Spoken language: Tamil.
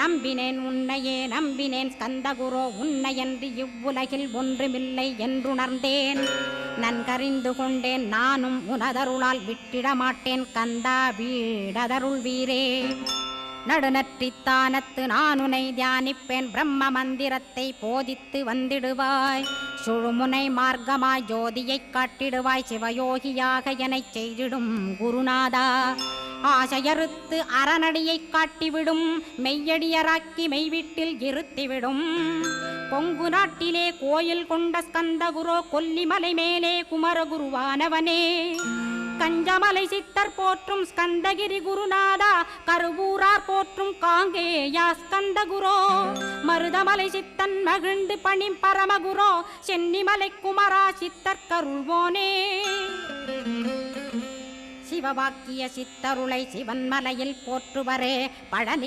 நம்பினேன் உன்னையே நம்பினேன் ஸ்கந்தகுரோ உன்னையன்றி இவ்வுலகில் ஒன்றுமில்லை என்றுணர்ந்தேன் நன்கறிந்து கொண்டேன் நானும் உனதருளால் விட்டிட மாட்டேன் கந்தா வீடதருள் வீரே நடுநற்றித்தானத்து நான் உனை தியானிப்பேன் பிரம்ம மந்திரத்தை போதித்து வந்திடுவாய் சுழுமுனை மார்க்கமாய் ஜோதியைக் காட்டிடுவாய் சிவயோகியாக எனச் செய்திடும் குருநாதா ஆசையறுத்து அறநடியைக் காட்டிவிடும் மெய்யடியராக்கி மெய்வீட்டில் இருத்திவிடும் கொங்கு நாட்டிலே கோயில் கொண்ட ஸ்கந்தகுரோ கொல்லிமலை மேலே குமரகுருவானவனே கஞ்சமலை சித்தர் போற்றும் ஸ்கந்தகிரி குருநாதா கருவூரார் போற்றும் காங்கேயா ஸ்கந்தகுரோ மருதமலை சித்தன் மகிழ்ந்து பணி பரமகுரோ சென்னிமலை குமரா சித்தர் கருள்வோனே சிவவாக்கிய சித்தருளை சிவன்மலையில் போற்றுவரே பழனி